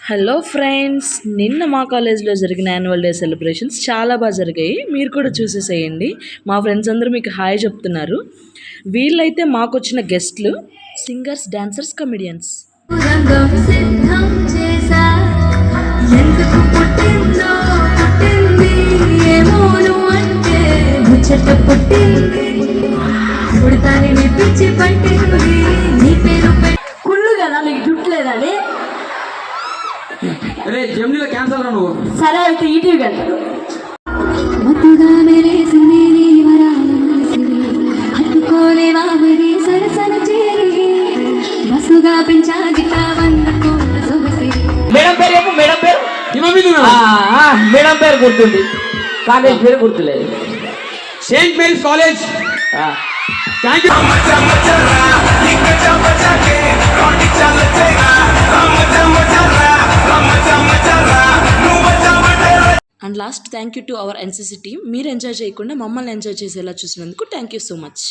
Hello friends, నిన్న మా కాలేజ్లో జరిగిన యాన్యువల్ డే సెలబ్రేషన్స్ చాలా బాగా జరిగాయి. మీరు కూడా చూసేసేయండి. మా ఫ్రెండ్స్ అందరూ మీకు హాయ్ చెప్తున్నారు. వీళ్ళైతే మాకు వచ్చిన గెస్ట్లు సింగర్స్, డాన్సర్స్, కమెడియన్స్. కుళ్ళు కదా నీకు జుట్లేదని. అరే జమ్నీలో క్యాన్సల్ రా నువ్వు. సరే అయితే ఈటీవీ వెళ్తాను. మేడం పేరు ఏమో మేడం పేరు మేడం పేరు గుర్తుంది, కాలేజ్ పేరు గుర్తులేదు. Saint Mary's college. Thank you. And last thank you to our NCC team. మీరు ఎంజాయ్ చేయకుండా మమ్మల్ని ఎంజాయ్ చేసేలా చూసినందుకు థ్యాంక్ యూ సో మచ్.